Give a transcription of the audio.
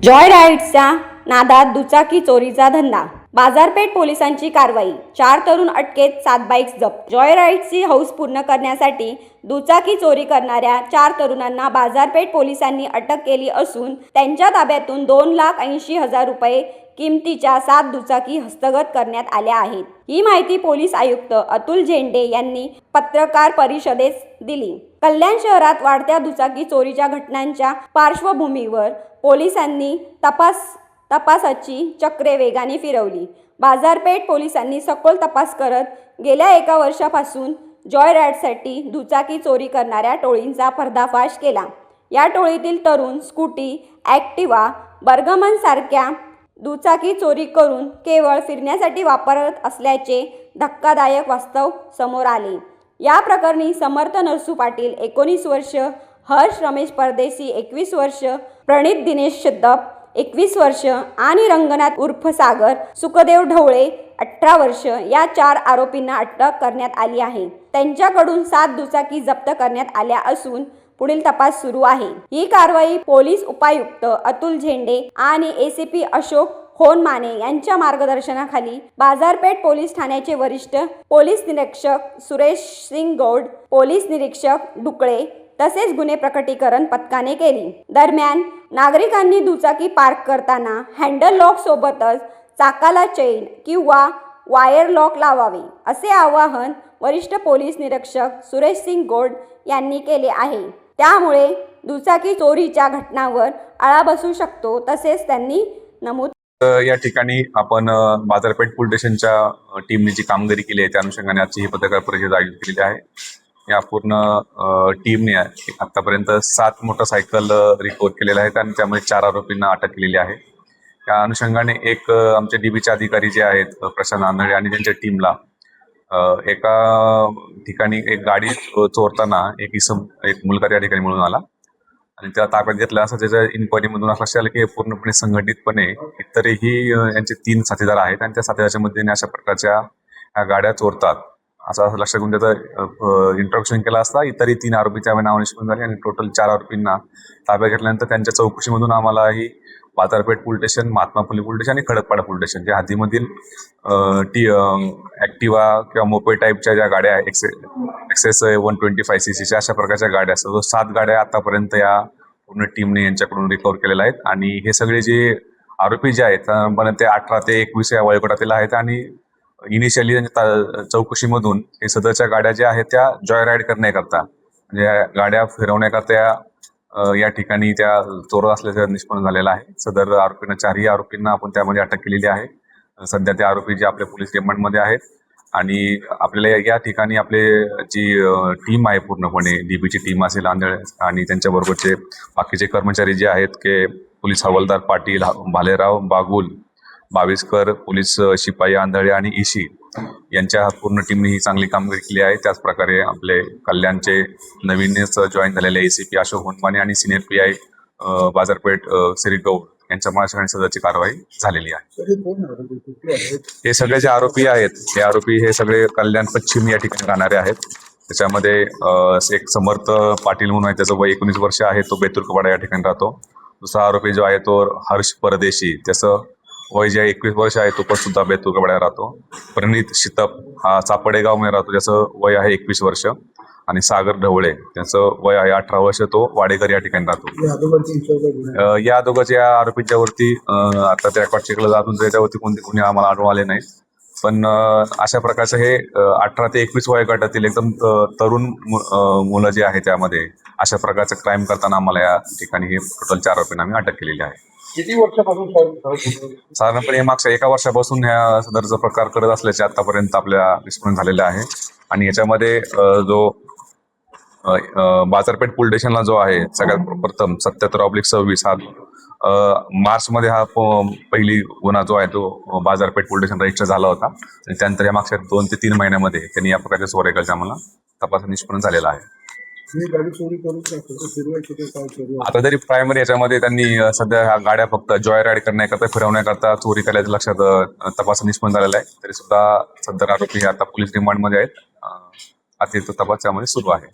Joy राईड्सच्या नादात दुचाकी चोरीचा धंदा. बाजारपेठ पोलिसांची कारवाई. 4 तरुण अटकेत, 7 बाईक्स जप्त. जॉय राईड्सची हौस पूर्ण करण्यासाठी दुचाकी चोरी करणाऱ्या 4 तरुणांना बाजारपेठ पोलिसांनी अटक केली असून त्यांच्या ताब्यातून 2,80,000 रुपये किमतीच्या 7 दुचाकी हस्तगत करण्यात आल्या आहेत. ही माहिती पोलीस आयुक्त अतुल झेंडे यांनी पत्रकार परिषदेत दिली. कल्याण शहरात वाढत्या दुचाकी चोरीच्या घटनांच्या पार्श्वभूमीवर पोलिसांनी तपासाची चक्रे वेगाने फिरवली. बाजारपेठ पोलिसांनी सखोल तपास करत गेल्या 1 वर्षापासून जॉय राईडसाठी दुचाकी चोरी करणाऱ्या टोळींचा पर्दाफाश केला. या टोळीतील तरुण स्कूटी, ॲक्टिवा, बर्गमन सारख्या दुचाकी चोरी करून केवळ फिरण्यासाठी वापरत असल्याचे धक्कादायक वास्तव समोर आले. या प्रकरणी समर्थ नरसू पाटील 19 वर्ष, हर्ष रमेश परदेशी 21 वर्ष, प्रणित दिनेश शिद्दप 21 वर्ष आणि रंगनाथ उर्फ सागर सुखदेव ढवळे 18 वर्ष या 4 आरोपींना अटक करण्यात आली आहे. त्यांच्याकडून 7 दुचाकी जप्त करण्यात आल्या असून पुढील तपास सुरू आहे. ही कारवाई पोलीस उपायुक्त अतुल झेंडे आणि एसीपी अशोक होनमाने यांच्या मार्गदर्शनाखाली बाजारपेठ पोलीस ठाण्याचे वरिष्ठ पोलीस निरीक्षक सुरेश सिंग गौड, पोलीस निरीक्षक डुकळे तसेच गुन्हे प्रकटीकरण पथकाने केली. दरम्यान नागरिकांनी दुचाकी पार्क करताना हँडल लॉक सोबतच चाकाला चेन किंवा वायर लॉक लावावे असे आवाहन वरिष्ठ पोलीस निरीक्षक सुरेश सिंग गौड यांनी केले आहे. त्यामुळे दुचाकी चोरीच्या घटनांवर आळा बसू शकतो, तसेच त्यांनी नमूद या ठिकाणी आपण बाजारपेठ पोलीस स्टेशनच्या टीमने जी कामगिरी केली आहे त्या अनुषंगाने आजची ही पत्रकार परिषद आयोजित केलेली आहे. या पूर्ण टीमने आतापर्यंत 7 मोटरसायकल रिकव्हर केलेल्या आहेत आणि त्यामध्ये 4 आरोपींना अटक केलेली आहे. या अनुषंगाने एक आमचे डीबीचे अधिकारी जे आहेत प्रशांत आंधळे आणि त्यांच्या टीमला एका ठिकाणी एक गाडी चोरताना एक मुलगा त्या ठिकाणी मिळून आला आणि त्याला ताब्यात घेतला. असं त्याच्या इन्क्वायरीमधून असं लक्षात आलं की हे पूर्णपणे संघटितपणे इतरही यांचे 3 साथीदार आहेत आणि त्या साथीदाराच्या मदतीने अशा प्रकारच्या ह्या गाड्या चोरतात असं लक्षात घेऊन त्याचं इंट्रोडक्शन केलं असता इतरही 3 आरोपी त्यावेळी नाव निष्पन्न झाले आणि टोटल 4 आरोपींना ताब्यात घेतल्यानंतर त्यांच्या चौकशीमधून आम्हाला ही बाजारपेठ police station, Mahatma Phule police station आणि खडकपाडा पोलीस स्टेशन या हद्दीमधील ॲक्टिवा किंवा मोपे टाईपच्या ज्या गाड्या आहेत एक्सेस 125cc अशा प्रकारच्या गाड्या असतात 7 गाड्या आतापर्यंत या पूर्ण टीमने यांच्याकडून रिकव्हर केलेल्या आहेत. आणि हे सगळे जे आरोपी जे आहेत पण ते 18 ते 21 या वयोगटातील आहेत आणि इनिशियली त्यांच्या चौकशीमधून हे सदरच्या गाड्या ज्या आहेत त्या जॉय राईड करण्याकरता म्हणजे गाड्या फिरवण्याकरता या ठिकाणी त्या चोर असल्याचं निष्पन्न झालेलं आहे. सदर आरोपींना 4ही आरोपींना आपण त्यामध्ये अटक केलेली आहे. सध्या ते आरोपी जे आपल्या पोलीस रिमांडमध्ये आहेत आणि आपल्याला या ठिकाणी आपले जी टीम आहे पूर्णपणे डीबीची टीम असेल आंधळे आणि त्यांच्याबरोबरचे बाकीचे कर्मचारी जे आहेत की पोलीस हवालदार पाटील, भालेराव, बागुल, बाविस्कर, पोलीस शिपाई आंधळे आणि ईशी यांच्या पूर्ण टीमने ही चांगली कामगिरी केली आहे. त्याचप्रकारे आपले कल्याणचे नवीनच जॉईन झालेले एसीपी अशोक होनमाने आणि सिनियर PI बाजारपेठ श्री गौड यांच्या मार्गदर्शनाखाली सदरची कारवाई झालेली आहे. हे सगळे जे आरोपी आहेत हे आरोपी हे सगळे कल्याण पश्चिम या ठिकाणी राहणारे आहेत. त्याच्यामध्ये एक समर्थ पाटील म्हणून आहे, त्याचं वय 19 वर्ष आहे, तो बेतुरकवाडा या ठिकाणी राहतो. दुसरा आरोपी जो आहे तो हर्ष परदेशी, त्याचं वय जे 21 वर्ष आहे, तो पण सुद्धा बेतुरकवाड्यात राहतो. प्रणित शितप हा चापडेगाव मध्ये राहतो, त्याचं वय आहे 21 वर्ष. आणि सागर ढवळे त्याचं वय आहे 18 वर्ष, तो वाडेकर या ठिकाणी राहतो. या दोघांच्या आरोपींच्या वरती आता त्या रेकॉर्ड चेकला जातून त्याच्यावरती कोणते गुन्हे आम्हाला आढळून आले नाहीत. पण अशा प्रकारचं हे 18 ते 21 वयोगटातील एकदम तरुण मुलं जे आहे त्यामध्ये अशा प्रकारचं क्राईम करताना आम्हाला या ठिकाणी हे टोटल 4 आरोपींना आम्ही अटक केलेली आहे. किती वर्षापासून साधारणपणे मागच्या 1 वर्षापासून ह्या सदरचा प्रकार करत असल्याचे आतापर्यंत आपल्या निष्पन्न झालेले आहे. आणि याच्यामध्ये जो बाजारपेठ पोलीस स्टेशनला जो आहे सगळ्यात प्रथम 77/26 हा मार्चमध्ये हा पहिली गुन्हा जो आहे तो बाजारपेठ पोलीस स्टेशन रजिस्टर झाला होता आणि त्यानंतर या मागच्या 2 ते 3 महिन्यामध्ये त्यांनी या प्रकारच्या चोऱ्या आम्हाला तपास निष्पन्न झालेला आहे. आता तरी प्रायमरी याच्यामध्ये त्यांनी सध्या ह्या गाड्या फक्त जॉय राईड करण्याकरता फिरवण्याकरता चोरी करायचं लक्षात तपास निष्पन्न झालेला आहे. तरी सुद्धा सदर आरोपी आता पोलीस रिमांडमध्ये आहेत. अतिरिक्त तपास त्यामध्ये सुरू आहे.